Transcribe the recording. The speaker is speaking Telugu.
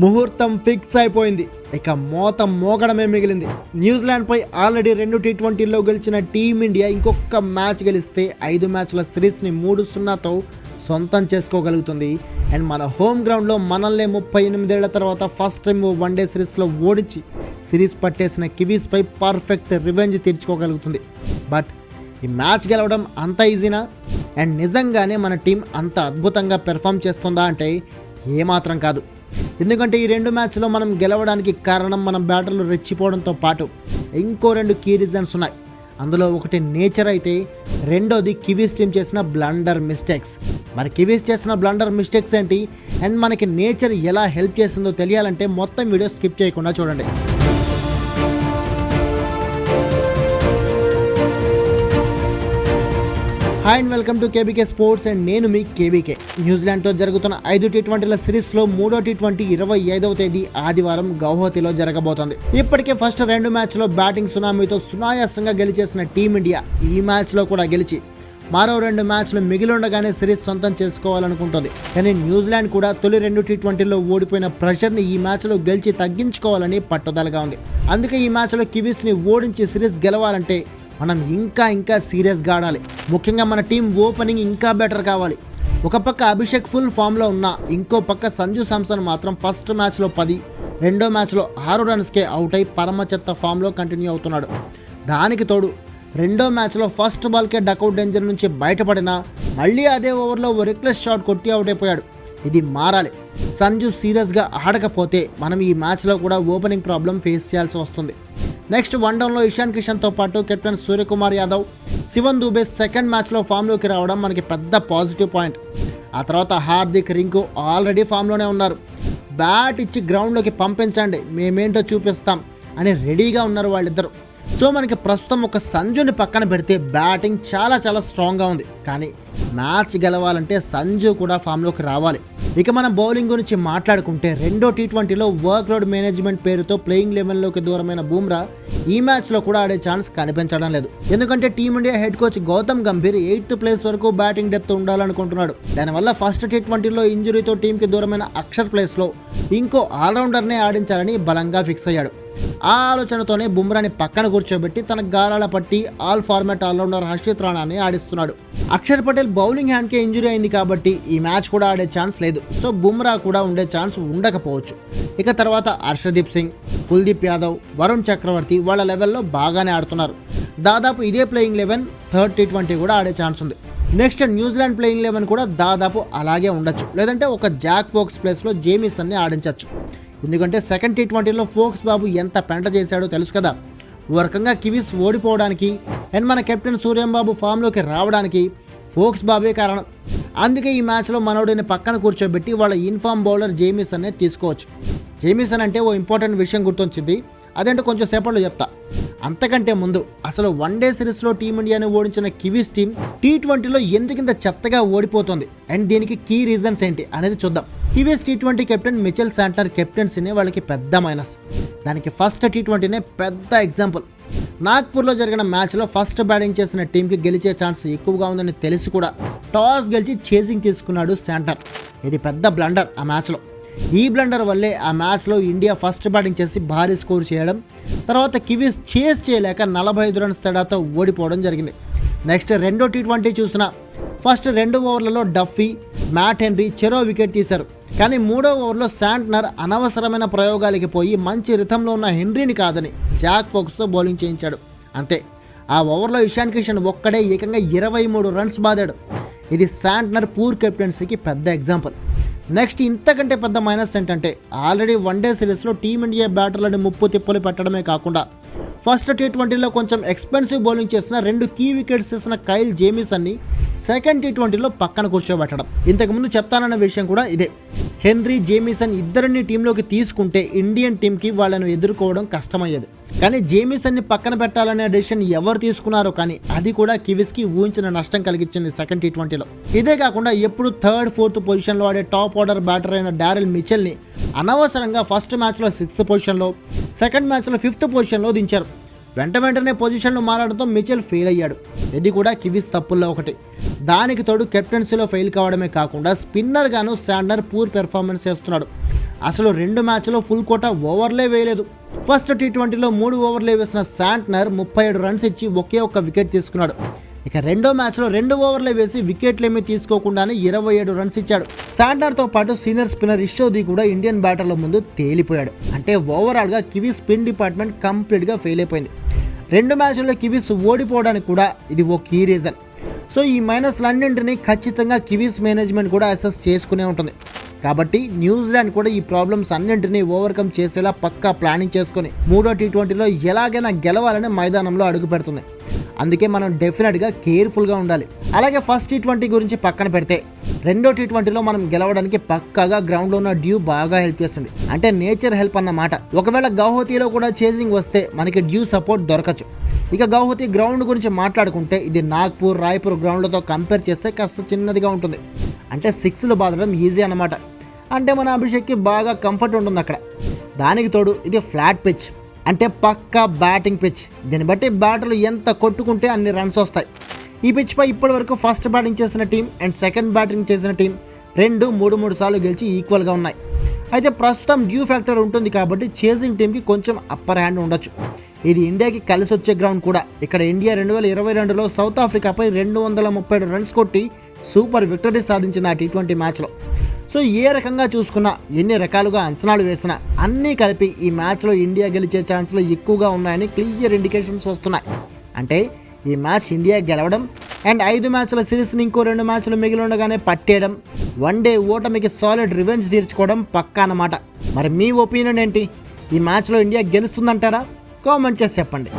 ముహూర్తం ఫిక్స్ అయిపోయింది. ఇక మోత మోగడమే మిగిలింది. న్యూజిలాండ్పై ఆల్రెడీ 2 టీ20లో గెలిచిన టీమిండియా ఇంకొక మ్యాచ్ గెలిస్తే 5 మ్యాచ్ల సిరీస్ని 3-0తో సొంతం చేసుకోగలుగుతుంది. అండ్ మన హోమ్ గ్రౌండ్లో మనల్ని 38 ఏళ్ల తర్వాత ఫస్ట్ టైం వన్డే సిరీస్లో ఓడించి సిరీస్ పట్టేసిన కివీస్పై పర్ఫెక్ట్ రివెంజ్ తీర్చుకోగలుగుతుంది. బట్ ఈ మ్యాచ్ గెలవడం అంత ఈజీనా? అండ్ నిజంగానే మన టీం అంత అద్భుతంగా పెర్ఫామ్ చేస్తుందా అంటే ఏమాత్రం కాదు. ఎందుకంటే ఈ 2 మ్యాచ్లో మనం గెలవడానికి కారణం మన బ్యాటర్లు రెచ్చిపోవడంతో పాటు ఇంకో 2 కీ రీజన్స్ ఉన్నాయి. అందులో ఒకటి నేచర్ అయితే రెండోది కివీస్ టీం చేసిన బ్లండర్ మిస్టేక్స్. మరి కివీస్ చేసిన బ్లండర్ మిస్టేక్స్ ఏంటి అండ్ మనకి నేచర్ ఎలా హెల్ప్ చేసిందో తెలియాలంటే మొత్తం వీడియో స్కిప్ చేయకుండా చూడండి. Hi and welcome to KBK sports and నేను మీ కేబీకే. న్యూజిలాండ్తో జరుగుతున్న 5 టీ20ల సిరీస్లో 3వ టీ20 25వ తేదీ ఆదివారం గౌహతిలో జరగబోతోంది. ఇప్పటికే ఫస్ట్ 2 మ్యాచ్లో బ్యాటింగ్ సునామీతో సునాయాసంగా గెలిచేసిన టీమిండియా ఈ మ్యాచ్లో కూడా గెలిచి మరో 2 మ్యాచ్లు మిగిలి ఉండగానే సిరీస్ సొంతం చేసుకోవాలనుకుంటుంది. కానీ న్యూజిలాండ్ కూడా తొలి 2 టీ20లో ఓడిపోయిన ప్రెషర్ని ఈ మ్యాచ్లో గెలిచి తగ్గించుకోవాలని పట్టుదలగా ఉంది. అందుకే ఈ మ్యాచ్లో కివీస్ని ఓడించి సిరీస్ గెలవాలంటే మనం ఇంకా సీరియస్గా ఆడాలి. ముఖ్యంగా మన టీం ఓపెనింగ్ ఇంకా బెటర్ కావాలి. ఒక పక్క అభిషేక్ ఫుల్ ఫామ్లో ఉన్నా ఇంకో పక్క సంజు శాంసన్ మాత్రం ఫస్ట్ మ్యాచ్లో 10, రెండో మ్యాచ్లో 6 రన్స్కే అవుట్ అయి పరమ చెత్త ఫామ్లో కంటిన్యూ అవుతున్నాడు. దానికి తోడు రెండో మ్యాచ్లో ఫస్ట్ బాల్కే డకౌట్ డేంజర్ నుంచి బయటపడినా మళ్ళీ అదే ఓవర్లో ఓ రెక్లెస్ షాట్ కొట్టి అవుట్ అయిపోయాడు. ఇది మారాలి. సంజు సీరియస్గా ఆడకపోతే మనం ఈ మ్యాచ్లో కూడా ఓపెనింగ్ ప్రాబ్లం ఫేస్ చేయాల్సి వస్తుంది. నెక్స్ట్ వన్డౌన్లో ఇషాన్ కిషన్తో పాటు కెప్టెన్ సూర్యకుమార్ యాదవ్, శివన్ దూబే సెకండ్ మ్యాచ్లో ఫామ్లోకి రావడం మనకి పెద్ద పాజిటివ్ పాయింట్. ఆ తర్వాత హార్దిక్, రింకు ఆల్రెడీ ఫామ్లోనే ఉన్నారు. బ్యాట్ ఇచ్చి గ్రౌండ్లోకి పంపించండి, మేమేంటో చూపిస్తాం అని రెడీగా ఉన్నారు వాళ్ళిద్దరు. సో మనకి ప్రస్తుతం ఒక సంజుని పక్కన పెడితే బ్యాటింగ్ చాలా స్ట్రాంగ్గా ఉంది. కానీ మ్యాచ్ గెలవాలంటే సంజు కూడా ఫామ్లోకి రావాలి. ఇక మనం బౌలింగ్ గురించి మాట్లాడుకుంటే 2వ టీ20లో వర్క్లోడ్ మేనేజ్మెంట్ పేరుతో ప్లేయింగ్ లెవెన్లోకి దూరమైన బుమ్రా ఈ మ్యాచ్లో కూడా ఆడే ఛాన్స్ కనిపించడం లేదు. ఎందుకంటే team India head coach Gautam Gambhir 8th place వరకు బ్యాటింగ్ డెప్త్ ఉండాలనుకుంటున్నాడు. దానివల్ల ఫస్ట్ టీ20లో ఇంజురీతో టీంకి దూరమైన అక్షర్ ప్లేస్లో ఇంకో ఆల్రౌండర్నే ఆడించాలని బలంగా ఫిక్స్ అయ్యాడు. ఆ ఆలోచనతోనే బుమ్రాని పక్కన కూర్చోబెట్టి తన గారాల పట్టి ఆల్ ఫార్మాట్ ఆల్రౌండర్ హర్షిత్ రాణాని ఆడిస్తున్నాడు. అక్షర్ పటేల్ బౌలింగ్ హ్యాండ్కే ఇంజురీ అయింది కాబట్టి ఈ మ్యాచ్ కూడా ఆడే ఛాన్స్ లేదు. సో బుమ్రా కూడా ఉండే ఛాన్స్ ఉండకపోవచ్చు. ఇక తర్వాత హర్షదీప్ సింగ్, కుల్దీప్ యాదవ్, వరుణ్ చక్రవర్తి వాళ్ళ లెవెల్లో బాగానే ఆడుతున్నారు. దాదాపు ఇదే ప్లేయింగ్ 11 థర్డ్ టీ20 కూడా ఆడే ఛాన్స్ ఉంది. నెక్స్ట్ న్యూజిలాండ్ ప్లేయింగ్ 11 కూడా దాదాపు అలాగే ఉండొచ్చు. లేదంటే ఒక జాక్ ఫోక్స్ ప్లేస్లో జేమిసన్ని ఆడించవచ్చు. ఎందుకంటే సెకండ్ టీ20లో ఫోక్స్ బాబు ఎంత పెంట చేశాడో తెలుసు కదా. ఓ రకంగా కివీస్ ఓడిపోవడానికి అండ్ మన కెప్టెన్ సూర్యంబాబు ఫామ్లోకి రావడానికి ఫోక్స్ బాబే కారణం. అందుకే ఈ మ్యాచ్లో మనోడిని పక్కన కూర్చోబెట్టి వాళ్ళ ఇన్ఫామ్ బౌలర్ జేమిసన్నే తీసుకోవచ్చు. జేమిసన్ అంటే ఓ ఇంపార్టెంట్ విషయం గుర్తొచ్చింది. అదేంటో కొంచెం సేపట్లో చెప్తా. అంతకంటే ముందు అసలు వన్డే సిరీస్లో టీమిండియాని ఓడించిన కివీస్ టీం టీ20లో ఎందుకింత చెత్తగా ఓడిపోతుంది అండ్ దీనికి కీ రీజన్స్ ఏంటి అనేది చూద్దాం. Kiwis T20 captain Mitchell Santner కెప్టెన్సీనే వాళ్ళకి పెద్ద మైనస్. దానికి ఫస్ట్ టీ20నే పెద్ద ఎగ్జాంపుల్. నాగ్పూర్లో జరిగిన మ్యాచ్లో ఫస్ట్ బ్యాటింగ్ చేసిన టీంకి గెలిచే ఛాన్స్ ఎక్కువగా ఉందని తెలిసి కూడా టాస్ గెలిచి చేసింగ్ తీసుకున్నాడు శాంట్నర్. ఇది పెద్ద బ్లండర్ ఆ మ్యాచ్లో. ఈ బ్లండర్ వల్లే ఆ మ్యాచ్లో ఇండియా ఫస్ట్ బ్యాటింగ్ చేసి భారీ స్కోర్ చేయడం, తర్వాత కివీస్ చేస్ చేయలేక 45 రన్స్ తేడాతో ఓడిపోవడం జరిగింది. నెక్స్ట్ 2వ టీ20 చూసిన ఫస్ట్ 2 ఓవర్లలో డఫీ, మ్యాట్ హెన్రీ చెరో వికెట్ తీశారు. కానీ 3వ ఓవర్లో శాంట్నర్ అనవసరమైన ప్రయోగాలకి పోయి మంచి రిథంలో ఉన్న హెన్రీని కాదని జాక్ ఫోక్స్తో బౌలింగ్ చేయించాడు. అంతే, ఆ ఓవర్లో ఇషాన్ కిషన్ ఒక్కడే ఏకంగా 23 రన్స్ బాదాడు. ఇది శాంట్నర్ పూర్ కెప్టెన్సీకి పెద్ద ఎగ్జాంపుల్. నెక్స్ట్ ఇంతకంటే పెద్ద మైనస్ ఏంటంటే ఆల్రెడీ వన్డే సిరీస్లో టీమిండియా బ్యాటర్లని ముప్పు తిప్పలు పెట్టడమే కాకుండా ఫస్ట్ టీ20లో కొంచెం ఎక్స్పెన్సివ్ బౌలింగ్ చేసిన 2 కీ వికెట్స్ చేసిన కైల్ జేమిసన్ని సెకండ్ టీ20లో పక్కన కూర్చోబెట్టడం. ఇంతకుముందు చెప్తానన్న విషయం కూడా ఇదే. హెన్రీ, జేమిసన్ ఇద్దరిని టీంలోకి తీసుకుంటే ఇండియన్ టీంకి వాళ్ళను ఎదుర్కోవడం కష్టమయ్యేది. కానీ జేమిసన్ని పక్కన పెట్టాలనే డెసిషన్ ఎవరు తీసుకున్నారో కానీ అది కూడా కివీస్కి ఊహించిన నష్టం కలిగించింది సెకండ్ టీ20లో. ఇదే కాకుండా ఎప్పుడు 3rd, 4th పొజిషన్లో ఆడే టాప్ ఆర్డర్ బ్యాటర్ అయిన డారెల్ మిచెల్ని అనవసరంగా ఫస్ట్ మ్యాచ్లో 6th పొజిషన్లో, సెకండ్ మ్యాచ్లో 5th పొజిషన్లో దించారు. వెంటనే పొజిషన్లు మారడంతో మిచెల్ ఫెయిల్ అయ్యాడు. ఇది కూడా కివీస్ తప్పుల్లో ఒకటి. దానికి తోడు కెప్టెన్సీలో ఫెయిల్ కావడమే కాకుండా స్పిన్నర్గాను శాంట్నర్ పూర్ పెర్ఫార్మెన్స్ చేస్తున్నాడు. అసలు 2 మ్యాచ్లో ఫుల్ కోటా ఓవర్లే వేయలేదు. ఫస్ట్ టీ20లో 3 ఓవర్లే వేసిన శాంట్నర్ 37 రన్స్ ఇచ్చి ఒకే ఒక్క వికెట్ తీసుకున్నాడు. ఇక రెండో మ్యాచ్లో 2 ఓవర్లే వేసి వికెట్లేమీ తీసుకోకుండానే 27 రన్స్ ఇచ్చాడు. శాంట్నర్తో పాటు సీనియర్ స్పిన్నర్ ఇషోది కూడా ఇండియన్ బ్యాటర్ల ముందు తేలిపోయాడు. అంటే ఓవరాల్గా కివీస్ స్పిన్ డిపార్ట్మెంట్ కంప్లీట్గా ఫెయిల్ అయిపోయింది. 2 మ్యాచ్ల్లో కివీస్ ఓడిపోవడానికి కూడా ఇది ఓ కీ రీజన్. సో ఈ మైనస్లన్నింటినీ ఖచ్చితంగా కివీస్ మేనేజ్మెంట్ కూడా అసెస్ చేసుకునే ఉంటుంది. కాబట్టి న్యూజిలాండ్ కూడా ఈ ప్రాబ్లమ్స్ అన్నింటినీ ఓవర్కమ్ చేసేలా పక్కా ప్లానింగ్ చేసుకొని 3వ టీ20లో ఎలాగైనా గెలవాలని మైదానంలో అడుగు పెడుతుంది. అందుకే మనం డెఫినెట్గా కేర్ఫుల్గా ఉండాలి. అలాగే ఫస్ట్ టీ20 గురించి పక్కన పెడితే 2వ టీ20లో మనం గెలవడానికి పక్కాగా గ్రౌండ్లో ఉన్న డ్యూ బాగా హెల్ప్ చేస్తుంది. అంటే నేచర్ హెల్ప్ అన్నమాట. ఒకవేళ గౌహతిలో కూడా చేజింగ్ వస్తే మనకి డ్యూ సపోర్ట్ దొరకచ్చు. ఇక గౌహతి గ్రౌండ్ గురించి మాట్లాడుకుంటే ఇది నాగ్పూర్, రాయ్పూర్ గ్రౌండ్లతో కంపేర్ చేస్తే కాస్త చిన్నదిగా ఉంటుంది. అంటే 6లు బాదడం ఈజీ అన్నమాట. అంటే మన అభిషేక్కి బాగా కంఫర్ట్ ఉంటుంది అక్కడ. దానికి తోడు ఇది ఫ్లాట్ పిచ్, అంటే పక్కా బ్యాటింగ్ పిచ్. దీన్ని బట్టి బ్యాటర్లు ఎంత కొట్టుకుంటే అన్ని రన్స్ వస్తాయి. ఈ పిచ్పై ఇప్పటి వరకు ఫస్ట్ బ్యాటింగ్ చేసిన టీం అండ్ సెకండ్ బ్యాటింగ్ చేసిన టీం 3 సార్లు గెలిచి ఈక్వల్గా ఉన్నాయి. అయితే ప్రస్తుతం డ్యూ ఫ్యాక్టర్ ఉంటుంది కాబట్టి చేసింగ్ టీంకి కొంచెం అప్పర్ హ్యాండ్ ఉండొచ్చు. ఇది ఇండియాకి కలిసి వచ్చే గ్రౌండ్ కూడా. ఇక్కడ ఇండియా 2022లో సౌత్ ఆఫ్రికాపై 237 రన్స్ కొట్టి సూపర్ విక్టరీ సాధించింది ఆ టీ20 మ్యాచ్లో. సో ఏ రకంగా చూసుకున్నా, ఎన్ని రకాలుగా అంచనాలు వేసినా అన్నీ కలిపి ఈ మ్యాచ్లో ఇండియా గెలిచే ఛాన్స్లు ఎక్కువగా ఉన్నాయని క్లియర్ ఇండికేషన్స్ వస్తున్నాయి. అంటే ఈ మ్యాచ్ ఇండియా గెలవడం అండ్ 5 మ్యాచ్ల సిరీస్ని ఇంకో 2 మ్యాచ్లు మిగిలి ఉండగానే పట్టేయడం, వన్డే ఓటమికి సాలిడ్ రివెంజ్ తీర్చుకోవడం పక్కా అన్నమాట. మరి మీ ఒపీనియన్ ఏంటి? ఈ మ్యాచ్లో ఇండియా గెలుస్తుందంటారా? కామెంట్ చేసి చెప్పండి.